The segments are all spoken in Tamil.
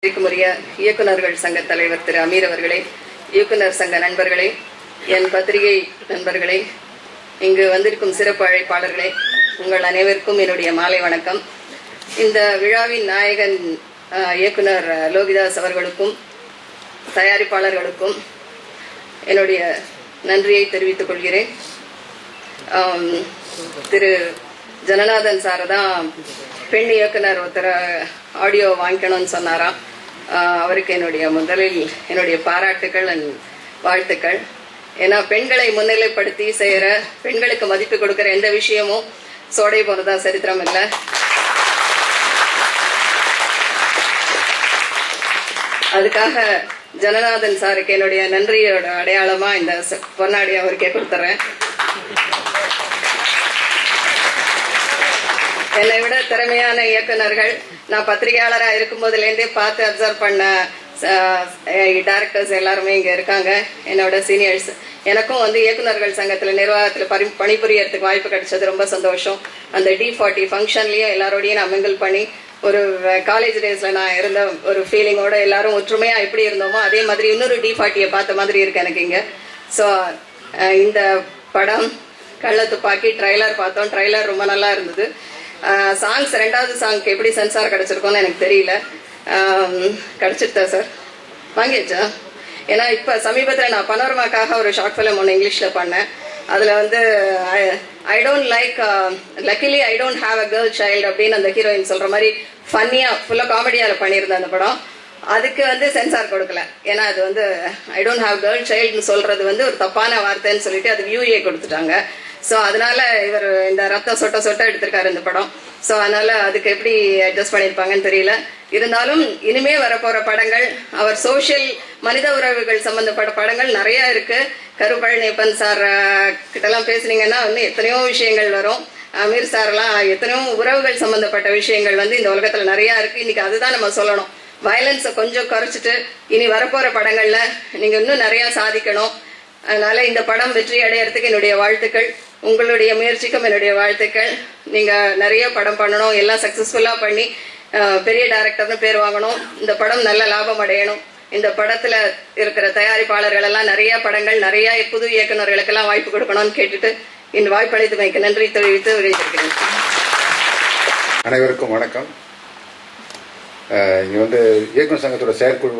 மதிப்புக்குரிய இயக்குநர்கள் சங்க தலைவர் திரு அமீர் அவர்களே, இயக்குனர் சங்க நண்பர்களே, என் பத்திரிகை நண்பர்களே, இங்கு வந்திருக்கும் சிறப்பு அழைப்பாளர்களே, உங்கள் அனைவருக்கும் என்னுடைய மாலை வணக்கம். இந்த விழாவின் நாயகன் இயக்குனர் லோகிதாஸ் அவர்களுக்கும் தயாரிப்பாளர்களுக்கும் என்னுடைய நன்றியை தெரிவித்துக் கொள்கிறேன். திரு ஜனநாதன் சார் தான் பெண் இயக்குனர் ஒருத்தர ஆடியோ வாங்கிக்கணும்னு சொன்னாராம். அவருக்கு முதலில் என்னுடைய பாராட்டுக்கள் அண்ட் வாழ்த்துக்கள். ஏன்னா பெண்களை முன்னிலைப்படுத்தி செய்யற, பெண்களுக்கு மதிப்பு கொடுக்கிற எந்த விஷயமும் சோடை போனதா சரித்திரம் இல்லை. அதுக்காக ஜனநாதன் சாருக்கு என்னுடைய நன்றியோட அடையாளமா இந்த பொன்னாடி அவருக்கே கொடுத்துறேன். என்னை விட திறமையான இயக்குநர்கள், நான் பத்திரிகையாளரா இருக்கும் போதுலேருந்தே பார்த்து அப்சர்வ் பண்ண டைரக்டர்ஸ் எல்லாருமே இங்க இருக்காங்க, என்னோட சீனியர்ஸ். எனக்கும் இயக்குநர்கள் சங்கத்துல நிர்வாகத்துல பணிபுரியறதுக்கு வாய்ப்பு கிடைச்சது ரொம்ப சந்தோஷம். அந்த D40 ஃபங்க்ஷன்லயும் எல்லாரோடையும் நான் மிங்கிள் பண்ணி ஒரு காலேஜ் டேஸ்ல நான் இருந்த ஒரு ஃபீலிங்கோட எல்லாரும் ஒற்றுமையா எப்படி இருந்தோமோ அதே மாதிரி இன்னொரு D40 பார்த்த மாதிரி இருக்கு எனக்கு இங்க. ஸோ இந்த படம் கள்ள துப்பாக்கி ட்ரைலர் பார்த்தோம். ட்ரைலர் ரொம்ப நல்லா இருந்தது. சாங்ஸ் ரெண்டாவது சாங்க்கு எப்படி சென்சார் கிடைச்சிருக்கோன்னு எனக்கு தெரியல. கிடைச்சிருத்தா சார்? வாங்கியாச்சா? ஏன்னா இப்போ சமீபத்தில் நான் பனோரமாக்காக ஒரு ஷார்ட் ஃபிலிம் ஒன்று இங்கிலீஷில் பண்ணேன். அதில் I don't like luckily I don't have a girl child அப்படின்னு அந்த ஹீரோயின் சொல்கிற மாதிரி ஃபன்னியாக ஃபுல்லாக காமெடியால் பண்ணியிருந்தேன் அந்த படம். அதுக்கு சென்சார் கொடுக்கல. ஏன்னா அது ஐ டோன்ட் ஹாவ் கேர்ள் சைல்டுன்னு சொல்றது ஒரு தப்பான வார்த்தைன்னு சொல்லிட்டு அது UA கொடுத்துட்டாங்க. ஸோ அதனால இவர் இந்த ரத்தம் சொட்ட சொட்ட எடுத்திருக்காரு இந்த படம். ஸோ அதனால அதுக்கு எப்படி அட்ஜஸ்ட் பண்ணியிருப்பாங்கன்னு தெரியல. இருந்தாலும் இனிமே வரப்போற படங்கள், அவர் சோசியல் மனித உறவுகள் சம்பந்தப்பட்ட படங்கள் நிறைய இருக்கு. கருப்பழனியப்பன் சார் கிட்டலாம் பேசுனீங்கன்னா எத்தனையோ விஷயங்கள் வரும். அமீர் சார்லாம் எத்தனையோ உறவுகள் சம்பந்தப்பட்ட விஷயங்கள் இந்த உலகத்துல நிறைய இருக்கு. இன்னைக்கு அதுதான் நம்ம சொல்லணும். வயலன்ஸை கொஞ்சம் குறைச்சிட்டு இனி வரப்போற படங்கள்ல நீங்க இன்னும் நிறைய சாதிக்கணும். அதனால இந்த படம் வெற்றி அடையறதுக்கு என்னுடைய வாழ்த்துக்கள். உங்களுடைய முயற்சிக்கும் என்னுடைய வாழ்த்துக்கள். நீங்க நிறைய படம் பண்ணணும், எல்லாம் சக்சஸ்ஃபுல்லா பண்ணி பெரிய டைரக்டர்னு பேர் வாங்கணும். இந்த படம் நல்ல லாபம் அடையணும். இந்த படத்துல இருக்கிற தயாரிப்பாளர்கள் எல்லாம் நிறைய படங்கள், நிறைய புது இயக்குநர்களுக்கெல்லாம் வாய்ப்பு கொடுக்கணும்னு கேட்டுட்டு இந்த வாய்ப்பளித்தமைக்கு நன்றி தெரிவித்து விடைபெறுகிறேன். அனைவருக்கும் வணக்கம். இங்க இயக்குநர் சங்கத்தோட செயற்குழு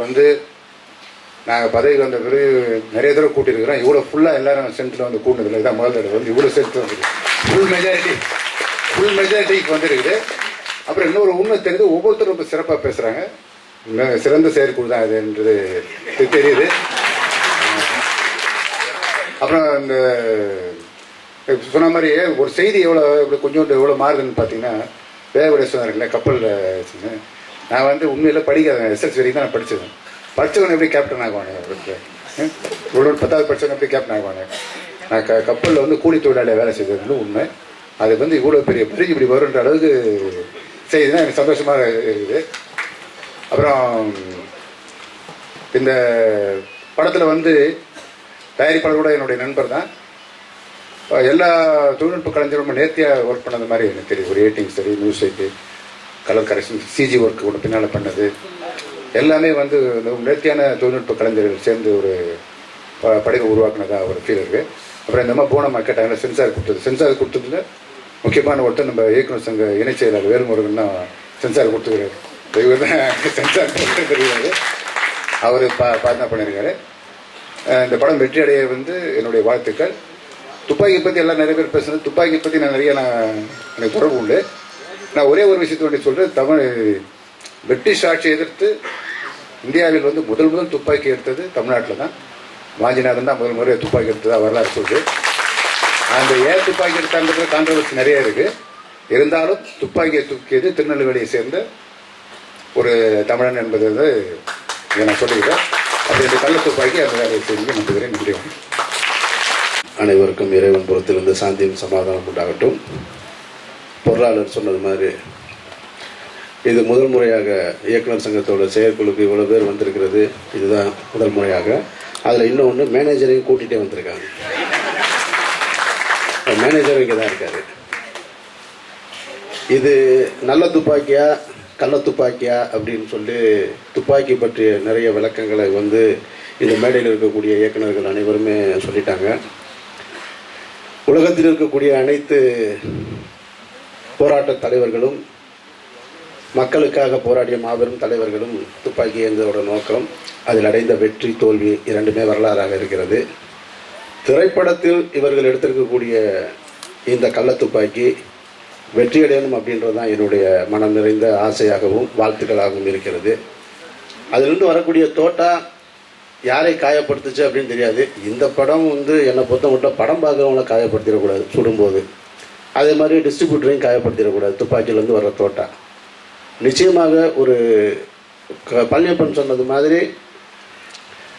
நாங்கள் பதவி வந்த பிறகு நிறைய தடவை கூட்டியிருக்கிறோம். இவ்வளோ ஃபுல்லாக எல்லாரும் சென்டரில் கூட்டினதில்லை. இதான் முதல் தடவை இவ்வளோ சென்டர் வந்துருக்கு. ஃபுல் மெஜாரிட்டிக்கு வந்துருக்குது. அப்புறம் இன்னொரு உண்மை தெரியுது, ஒவ்வொருத்தரும் ரொம்ப சிறப்பாக பேசுகிறாங்க. சிறந்த செயற்குழு தான் இதுன்றது தெரியுது. அப்புறம் இந்த சொன்ன மாதிரியே ஒரு செய்தி எவ்வளோ மாறுதுன்னு பார்த்தீங்கன்னா, வேகவுடைய சொன்னார்களே கப்பலில். நான் உண்மையில் படிக்காதேன், SSLC வரைக்கும் தான் நான் படித்தேன். படித்தவங்க எப்படி கேப்டன் ஆகுவாங்க? இவ்வளோ 10வது படித்தவங்க எப்படி கேப்டன் ஆகுவாங்க? நான் கப்பலில் கூலி தொழிலாளியாக வேலை செய்தது உண்மை. அது இவ்வளோ பெரிய பிரிஞ்சு இப்படி வருன்ற அளவுக்கு செய்யுதுன்னா எனக்கு சந்தோஷமாக இருக்குது. அப்புறம் இந்த படத்தில் தயாரிப்பாளர் கூட என்னுடைய நண்பர் தான். எல்லா தொழில்நுட்ப கலைஞரும் ரொம்ப நேர்த்தியாக ஒர்க் பண்ணது மாதிரி எனக்கு தெரியும். ஒரு எடிட்டிங் சரி, மியூசிக்கு, கலர் கரெக்ஷன், CG ஒர்க் கூட பின்னால் பண்ணது எல்லாமே நேர்த்தியான தொழில்நுட்ப கலைஞர்கள் சேர்ந்து ஒரு படைப்பை உருவாக்குனதாக ஒரு ஃபீல் இருக்குது. அப்புறம் இந்த மாதிரி போனோம் கேட்டாங்க சென்சார் கொடுத்ததுல முக்கியமான ஒருத்தர் நம்ம இயக்குநர் சங்க இணைச் செயலாளர் வேல்முருகன் தான் சென்சார் கொடுத்துக்கிறாரு. இவர் தான் சென்சார் கொடுத்து தெரியாது. அவர் பார்த்து பண்ணியிருக்காரு. இந்த படம் வெற்றி அடைய என்னுடைய வாழ்த்துக்கள். துப்பாக்கி பற்றி எல்லாம் நிறைய பேர் பேசுனது. துப்பாக்கி பற்றி எனக்கு தொடர்பு உண்டு. நான் ஒரே ஒரு விஷயத்தை சொல்கிறேன். பிரிட்டிஷ் ஆட்சியை எதிர்த்து இந்தியாவில் முதல் துப்பாக்கி எடுத்தது தமிழ்நாட்டில் தான். வாஞ்சிநாதன் தான் முதல் முறை துப்பாக்கி எடுத்ததா வரலாறு சொல்லுது. அந்த ஏன் துப்பாக்கி எடுத்தான்றது கான்ட்ரவர்சி நிறைய இருக்கு. இருந்தாலும் துப்பாக்கியை தூக்கியது திருநெல்வேலியை சேர்ந்த ஒரு தமிழன் என்பது இதை நான் சொல்லிக்கிறேன். அப்படி இந்த கள்ள துப்பாக்கி அந்த வேலையை செய்து நம்புகிறேன். நன்றி. அனைவருக்கும் இறைவன் புறத்திலிருந்து சாந்தியும் சமாதானம் உண்டாகட்டும். பொருளாளர் சொன்னது மாதிரி இது முதல் முறையாக இயக்குனர் சங்கத்தோட செயற்குழுக்கு இவ்வளோ பேர் வந்திருக்கிறது. இதுதான் முதல் முறையாக. அதில் இன்னொன்று மேனேஜரையும் கூட்டிகிட்டே வந்திருக்காங்க. மேனேஜரும் இங்கே தான் இருக்காரு. இது நல்ல துப்பாக்கியா கள்ள துப்பாக்கியா அப்படின்னு சொல்லி துப்பாக்கி பற்றிய நிறைய விளக்கங்களை வந்து இந்த மேடையில் இருக்கக்கூடிய இயக்குநர்கள் அனைவருமே சொல்லிட்டாங்க. உலகத்தில் இருக்கக்கூடிய அனைத்து போராட்ட தலைவர்களும் மக்களுக்காக போராடிய மாபெரும் தலைவர்களும் துப்பாக்கி ஏந்ததோட நோக்கம், அதில் அடைந்த வெற்றி தோல்வி இரண்டுமே வரலாறாக இருக்கிறது. திரைப்படத்தில் இவர்கள் எடுத்திருக்கக்கூடிய இந்த கள்ள துப்பாக்கி வெற்றியடையணும் அப்படின்றது தான் என்னுடைய மனம் நிறைந்த ஆசையாகவும் வாழ்த்துக்களாகவும் இருக்கிறது. அதிலிருந்து வரக்கூடிய தோட்டா யாரை காயப்படுத்துச்சு அப்படின்னு தெரியாது. இந்த படம் வந்து என்னை பொறுத்த மட்டும் படம் பார்க்குறவங்கள காயப்படுத்திடக்கூடாது சுடும்போது, அதே மாதிரி டிஸ்ட்ரிபியூட்டரையும் காயப்படுத்திடக்கூடாது துப்பாக்கியிலேருந்து வர்ற தோட்டா. நிச்சயமாக ஒரு பழனியப்பன் சொன்னது மாதிரி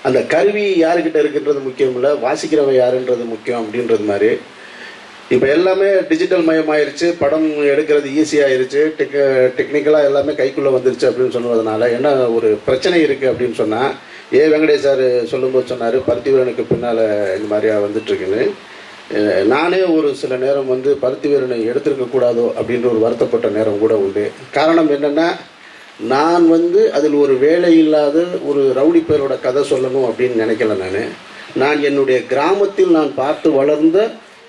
அந்த கருவி யாருக்கிட்ட இருக்குன்றது முக்கியம் இல்லை, வாசிக்கிறவன் யாருன்றது முக்கியம் அப்படின்றது மாதிரி இப்போ எல்லாமே டிஜிட்டல் மயமாயிருச்சு, படம் எடுக்கிறது ஈஸியாகிருச்சு, டெக்னிக்கலாக எல்லாமே கைக்குள்ளே வந்துருச்சு அப்படின்னு சொன்னதுனால என்ன ஒரு பிரச்சனை இருக்குது அப்படின்னு சொன்னால், வெங்கடேஷ் சார் சொல்லும்போது சொன்னார் பருத்திவீரனுக்கு பின்னால் இந்த மாதிரியா வந்துட்டுருக்குன்னு. நானே ஒரு சில நேரம் வந்து பருத்திவீரனை எடுத்திருக்கக்கூடாதோ அப்படின்ற ஒரு வருத்தப்பட்ட நேரம் கூட உண்டு. காரணம் என்னென்னா, நான் வந்து அதில் ஒரு வேலை இல்லாத ஒரு ரவுடி பேரோட கதை சொல்லணும் அப்படின்னு நினைக்கல. நான் என்னுடைய கிராமத்தில் நான் பார்த்து வளர்ந்த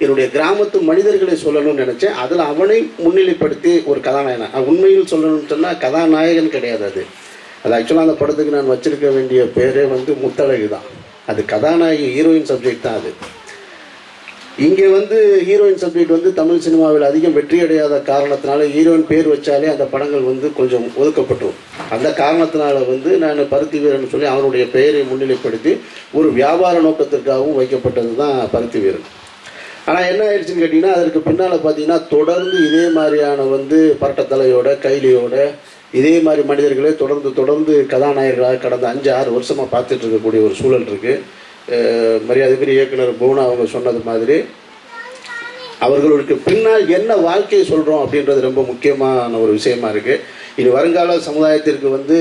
என்னுடைய கிராமத்து மனிதர்களை சொல்லணும்னு நினச்சேன். அதில் அவனை முன்னிலைப்படுத்தி ஒரு கதாநாயகன், உண்மையில் சொல்லணும்னு சொன்னால் கதாநாயகன் கிடையாது. அது ஆக்சுவலாக அந்த படத்துக்கு நான் வச்சிருக்க வேண்டிய பேரே வந்து முத்தழகு தான். அது கதாநாயகி ஹீரோயின் சப்ஜெக்ட் தான். அது இங்கே வந்து ஹீரோயின் சப்ஜெக்ட் வந்து தமிழ் சினிமாவில் அதிகம் வெற்றி அடையாத காரணத்தினால ஹீரோயின் பேர் வச்சாலே அந்த படங்கள் வந்து கொஞ்சம் ஒதுக்கப்பட்டுரும். அந்த காரணத்தினால வந்து நான் பருத்தி வீரன் சொல்லி அவனுடைய பெயரை முன்னிலைப்படுத்தி ஒரு வியாபார நோக்கத்திற்காகவும் வைக்கப்பட்டது தான் பருத்தி வீரன். ஆனால் என்ன ஆயிடுச்சுன்னு கேட்டிங்கன்னா, அதற்கு பின்னால் பார்த்தீங்கன்னா தொடர்ந்து இதே மாதிரியான வந்து பரட்டத்தலையோட கைலியோட இதே மாதிரி மனிதர்களே தொடர்ந்து கதாநாயகர்களாக கடந்த 5-6 வருஷமாக பார்த்துட்டு இருக்கக்கூடிய ஒரு சூழல் இருக்குது. மரியாதைக்குரிய இயக்குனர் புவனா அவங்க சொன்னது மாதிரி அவர்களுக்கு பின்னால் என்ன வாழ்க்கையை சொல்கிறோம் அப்படின்றது ரொம்ப முக்கியமான ஒரு விஷயமா இருக்குது. இனி வருங்கால சமுதாயத்திற்கு வந்து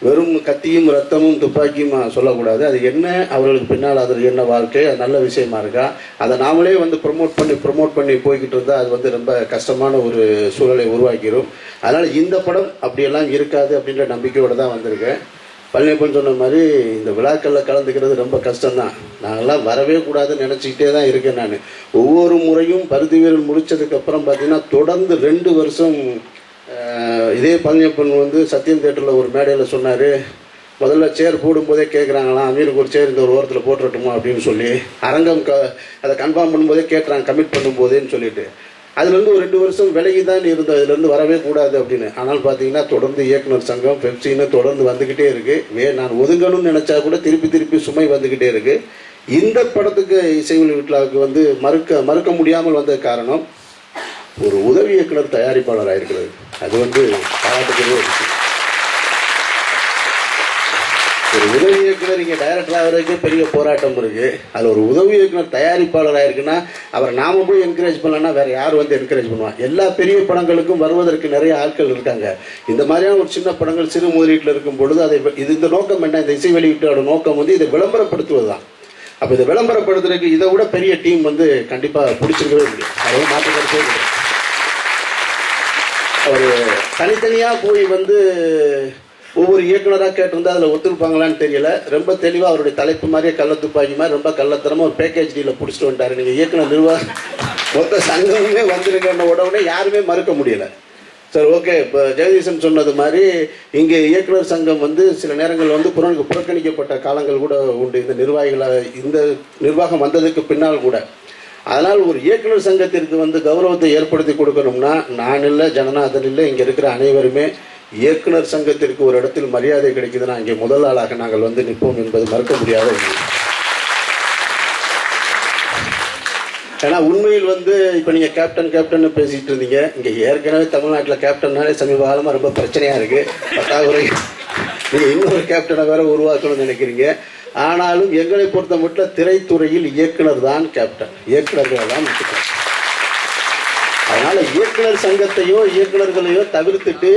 வெறும் கத்தியும் ரத்தமும் துப்பாக்கியும் சொல்லக்கூடாது. அது என்ன, அவர்களுக்கு பின்னால் அதில் என்ன வாழ்க்கை, அது நல்ல விஷயமா இருக்கா, அதை நாமளே வந்து ப்ரொமோட் பண்ணி போய்கிட்டு இருந்தால் அது வந்து ரொம்ப கஷ்டமான ஒரு சூழலை உருவாக்கிடும். அதனால் இந்த படம் அப்படியெல்லாம் இருக்காது அப்படின்ற நம்பிக்கையோடு தான் வந்திருக்கேன். பழனியப்பன் சொன்ன மாதிரி இந்த விழாக்களில் கலந்துக்கிறது ரொம்ப கஷ்டம்தான். நாங்கள்லாம் வரவே கூடாதுன்னு நினச்சிக்கிட்டே தான் இருக்கேன். நான் ஒவ்வொரு முறையும் பருத்தி வீரன் முடித்ததுக்கப்புறம் பார்த்தீங்கன்னா தொடர்ந்து 2 வருஷம் இதே பழனியப்பன் வந்து சத்தியம் தேட்டரில் ஒரு மேடையில் சொன்னார், முதல்ல சேர் போடும்போதே கேட்குறாங்களாம் அமீருக்கு ஒரு சேர் இந்த ஒரு ஓரத்தில் போட்டுறட்டுமா அப்படின்னு சொல்லி, அரங்கம் அதை கன்ஃபார்ம் பண்ணும்போதே கேட்டுறாங்க கமிட் பண்ணும்போதேன்னு சொல்லிட்டு. அதுலேருந்து ஒரு 2 வருஷம் விலகி தான் இருந்தது, அதுலேருந்து வரவே கூடாது அப்படின்னு. ஆனால் பார்த்தீங்கன்னா தொடர்ந்து இயக்குனர் சங்கம் பெப்சின்னு தொடர்ந்து வந்துக்கிட்டே இருக்குது. நான் ஒதுங்கணும்னு நினச்சா கூட திருப்பி சுமை வந்துக்கிட்டே இருக்குது. இந்த படத்துக்கு இசைவெளி விழாவுக்கு வந்து மறுக்க முடியாமல் வந்த காரணம் ஒரு உதவி இயக்குனர் தயாரிப்பாளர் ஆயிருக்கிறது. அது வந்து பாராட்டுக்குரிய விஷயம். ஒரு உதவி இயக்குனர் இங்கே டைரக்டர் ஆகிறதுக்கு பெரிய போராட்டம் இருக்குது. அதில் ஒரு உதவி இயக்குனர் தயாரிப்பாளர் ஆயிருக்குன்னா அவரை நாம போய் என்கரேஜ் பண்ணலன்னா வேற யார் வந்து என்கரேஜ் பண்ணுவான்? எல்லா பெரிய படங்களுக்கும் வருவதற்கு நிறைய ஆட்கள் இருக்காங்க. இந்த மாதிரியான ஒரு சின்ன படங்கள் சிறு முதலீட்டில் இருக்கும் பொழுது அதை இந்த நோக்கம் என்ன, இந்த இசை வெளியீட்டோட நோக்கம் வந்து இதை விளம்பரப்படுத்துவது தான். அப்போ இதை விளம்பரப்படுத்துறதுக்கு இதை விட பெரிய டீம் வந்து கண்டிப்பாக பிடிச்சிருக்கவே முடியும். அதை மாற்றப்படுத்தவே முடியும். அவர் தனித்தனியாக போய் வந்து ஒவ்வொரு இயக்குனராக கேட்டிருந்தா அதில் ஒத்துருப்பாங்களான்னு தெரியல. ரொம்ப தெளிவாக அவருடைய தலைப்பு மாதிரியே கள்ளத்துப்பாக்கி மாதிரி ரொம்ப கள்ளத்தரமாக ஒரு பேக்கேஜ் டீலில் பிடிச்சிட்டு வந்துட்டார். நீங்கள் இயக்குனர் நிர்வாகம் மொத்த சங்கமே வந்திருக்கின்ற உடனே யாருமே மறுக்க முடியலை. சார் ஓகே, இப்போ ஜெகதீசன் சொன்னது மாதிரி இங்கே இயக்குனர் சங்கம் வந்து சில நேரங்கள் வந்து புறக்கணிக்கப்பட்ட காலங்கள் கூட உண்டு இந்த நிர்வாகம் வந்ததுக்கு பின்னால் கூட. அதனால் ஒரு இயக்குனர் சங்கத்திற்கு வந்து கௌரவத்தை ஏற்படுத்தி கொடுக்கணும்னா நான் இல்லை, ஜனநாதன் இல்லை, இங்கே இருக்கிற அனைவருமே இயக்குனர் சங்கத்திற்கு ஒரு இடத்தில் மரியாதை கிடைக்குதுன்னா இங்கே முதல் ஆளாக நாங்கள் வந்து நிற்போம் என்பது மறுக்க முடியாத ஒன்று. ஏன்னா உண்மையில் வந்து இப்போ நீங்கள் கேப்டன் பேசிகிட்டு இருந்தீங்க. இங்கே ஏற்கனவே தமிழ்நாட்டில் கேப்டன்னாலே சமீப காலமாக ரொம்ப பிரச்சனையாக இருக்குது. பத்தாக்குறை நீங்கள் இன்னொரு கேப்டனை வேற உருவாக்கணும்னு நினைக்கிறீங்க. ஆனாலும் எங்களை பொறுத்த மட்டும் திரைத்துறையில் இயக்குனர் தான் கேப்டன், இயக்குனர்கள் தான் முக்கியம். அதனால இயக்குனர் சங்கத்தையோ இயக்குனர்களையோ தவிர்த்துட்டு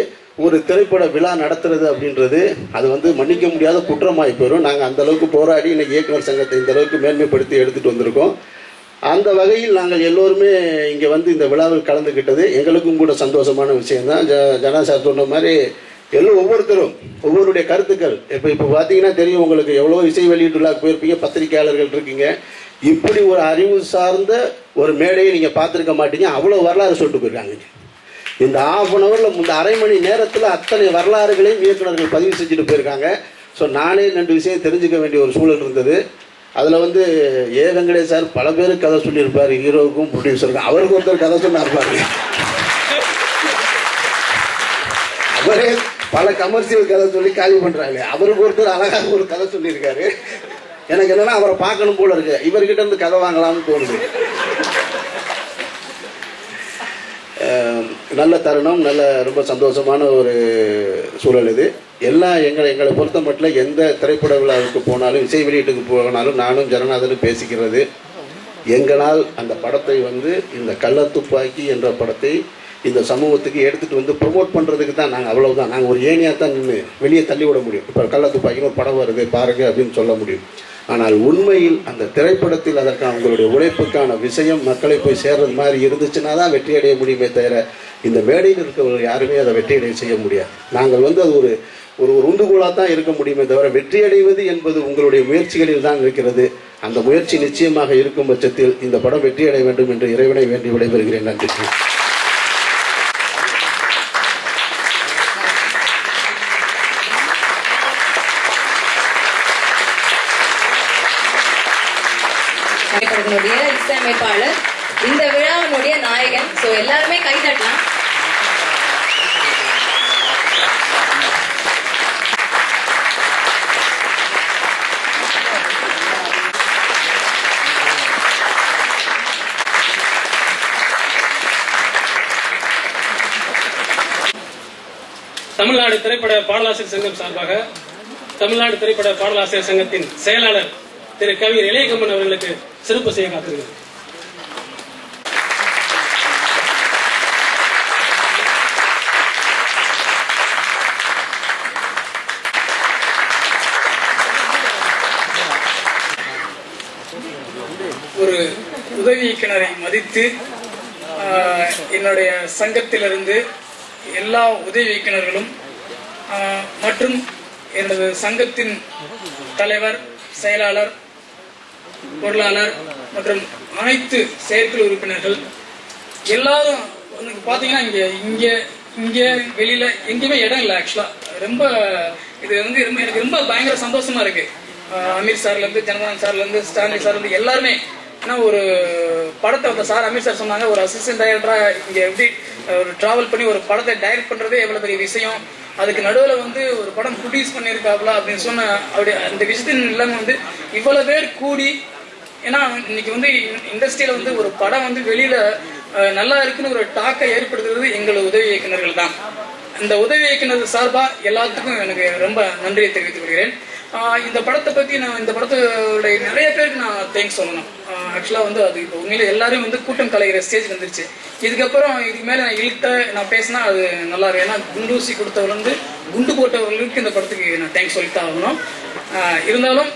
ஒரு திரைப்பட விழா நடத்துறது அப்படின்றது அது வந்து மன்னிக்க முடியாத குற்றமாய் போயிடும். நாங்கள் அந்த அளவுக்கு போராடி இன்னைக்கு இயக்குனர் சங்கத்தை இந்த அளவுக்கு மேன்மைப்படுத்தி எடுத்துட்டு வந்திருக்கோம். அந்த வகையில் நாங்கள் எல்லோருமே இங்கே வந்து இந்த விழாவில் கலந்துக்கிட்டது எங்களுக்கும் கூட சந்தோஷமான விஷயம்தான். ஜனா சார் சொன்ன மாதிரி எல்லோரும் ஒவ்வொருத்தரும் ஒவ்வொருடைய கருத்துக்கள் இப்போ பார்த்தீங்கன்னா தெரியும் உங்களுக்கு, எவ்வளோ இசை வெளியீட்டு விழாக்கு போயிருப்பீங்க, பத்திரிகையாளர்கள் இருக்கீங்க. இப்படி ஒரு அறிவு சார்ந்த ஒரு மேடையை நீங்கள் பார்த்துருக்க மாட்டீங்க. அவ்வளோ வரலாறு சொல்லிட்டு போயிருக்காங்க. இந்த ½ இந்த அரை மணி நேரத்தில் அத்தனை வரலாறுகளையும் இயக்குநர்கள் பதிவு செஞ்சுட்டு போயிருக்காங்க. ஸோ நானே 2 விஷயம் தெரிஞ்சுக்க வேண்டிய ஒரு சூழல் இருந்தது. அதில் வந்து ஏ வெங்கடேஷ் சார் பல பேருக்கு கதை சொல்லியிருப்பார், ஹீரோவுக்கும் ப்ரொடியூசருக்கும். அவருக்கு ஒருத்தர் கதை சொன்னார் பாருங்க. அவரே பல கமர்ஷியல் கதை சொல்லி காலி பண்ணுறாங்க. அவருக்கு ஒருத்தர் அழகாக ஒரு கதை சொல்லியிருக்காரு. எனக்கு என்னன்னா அவரை பார்க்கணும் போல இருக்கு, இவர்கிட்ட இருந்து கதை வாங்கலாம்னு தோணுது. நல்ல தருணம், நல்ல ரொம்ப சந்தோஷமான ஒரு சூழல் இது. எல்லாம் எங்களை பொறுத்த மட்டும் எந்த திரைப்பட விழாவுக்கு போனாலும், இசை வெளியீட்டுக்கு போனாலும் நானும் ஜனநாதனும் பேசிக்கிறது, எங்களால் அந்த படத்தை வந்து இந்த கள்ளத்துப்பாக்கி என்ற படத்தை இந்த சமூகத்துக்கு எடுத்துகிட்டு வந்து ப்ரொமோட் பண்ணுறதுக்கு தான் நாங்கள், அவ்வளவுதான். நாங்கள் ஒரு ஏணியாக தான் நின்று வெளியே தள்ளி விட முடியும். இப்போ கள்ளத்துப்பாக்கின்னு ஒரு படம் வருது பாருங்க அப்படின்னு சொல்ல முடியும். ஆனால் உண்மையில் அந்த திரைப்படத்தில் அதற்கான உங்களுடைய உழைப்புக்கான விஷயம் மக்களை போய் சேர்றது மாதிரி இருந்துச்சுன்னா தான் வெற்றி அடைய முடியுமே தவிர இந்த மேடையில் இருக்கிறவர்கள் யாருமே அதை வெற்றியடைய செய்ய முடியாது. நாங்கள் வந்து அது ஒரு ஒரு உந்துகோலாக தான் இருக்க முடியுமே தவிர வெற்றி அடைவது என்பது உங்களுடைய முயற்சிகளில் தான் இருக்கிறது. அந்த முயற்சி நிச்சயமாக இருக்கும் பட்சத்தில் இந்த படம் வெற்றி அடைய வேண்டும் என்று இறைவனை வேண்டி விடைபெறுகிறேன். நன்றி. இசையமைப்பாளர், இந்த விழாவினுடைய நாயகன். சோ எல்லாருமே கை தட்டலாம். தமிழ்நாடு திரைப்பட பாடலாசிரியர் சங்கம் சார்பாக தமிழ்நாடு திரைப்பட பாடலாசிரியர் சங்கத்தின் செயலாளர் திரு கவிஞர் இளையகம்மன் அவர்களுக்கு சிறப்பு செய்ய காத்திருக்கிறது. ஒரு உதவி இயக்குனரை மதித்து என்னுடைய சங்கத்திலிருந்து எல்லா உதவி இயக்குனர்களும் மற்றும் எனது சங்கத்தின் தலைவர், செயலாளர், பொருளாளர் மற்றும் அனைத்து செயற்குழு உறுப்பினர்கள் எல்லாரும் பாத்தீங்கன்னா இங்க வெளியில எங்கேயுமே இடம் இல்லை. ஆக்சுவலா ரொம்ப இது வந்து எனக்கு ரொம்ப பயங்கர சந்தோஷமா இருக்கு. அமீர் சார்ல இருந்து, ஜனநாதன் சார்ல இருந்து, ஸ்டான்லி சார்ல இருந்து எல்லாருமே. ஏன்னா ஒரு படத்தை வந்து சார் அமீர் சார் சொன்னாங்க, ஒரு அசிஸ்டன்ட் டைரக்டரா இங்க எப்படி ஒரு டிராவல் பண்ணி ஒரு படத்தை டைரக்ட் பண்றதே எவ்வளவு பெரிய விஷயம். அதுக்கு நடுவில் வந்து ஒரு படம் ப்ரொடியூஸ் பண்ணியிருக்காப்ல அப்படின்னு சொன்ன அப்படி அந்த விஷயத்தின் இல்லாம வந்து இவ்வளவு பேர் கூடி. ஏன்னா இன்னைக்கு வந்து இண்டஸ்ட்ரியில வந்து ஒரு படம் வந்து வெளியில நல்லா இருக்குன்னு ஒரு டாக்கை ஏற்படுத்துறது எங்களோட உதவி இயக்குநர்கள் தான். இந்த உதவி இயக்குனர் சார்பா எல்லாத்துக்கும் எனக்கு ரொம்ப நன்றியை தெரிவித்துக் கொள்கிறேன். இந்த படத்தை பத்தி நான் இந்த படத்தோட நிறைய பேருக்கு நான் தேங்க்ஸ் சொல்லணும். ஆக்சுவலா வந்து அது இப்போ உண்மையில எல்லாரும் வந்து கூட்டம் கலைகிற ஸ்டேஜ் வந்துருச்சு. இதுக்கப்புறம் இதுக்கு மேல நான் பேசினா அது நல்லா இருக்கும். ஏன்னா குண்டூசி கொடுத்தவர்கள் வந்து குண்டு போட்டவர்களுக்கு இந்த படத்துக்கு நான் தேங்க்ஸ் சொல்லித்தான் ஆகணும். இருந்தாலும்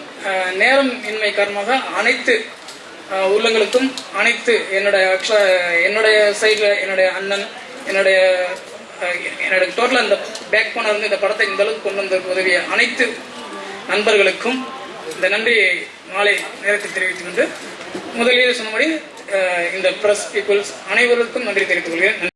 நேரம் இன்மை காரணமாக அனைத்து உள்ளங்களுக்கும் அனைத்து என்னுடைய சைட்ல என்னுடைய அண்ணன் என்னுடைய டோட்டலா இந்த பேக் போன இருந்து இந்த படத்தை இந்த அளவுக்கு கொண்டு வந்த உதவிய அனைத்து நண்பர்களுக்கும் இந்த நன்றியை மாலை நேரத்தில் தெரிவித்துக் கொண்டு முதலில் சொன்னபடி இந்த பிரஸ் பீப்புள்ஸ் அனைவருக்கும் நன்றி தெரிவித்துக் கொள்கிறேன்.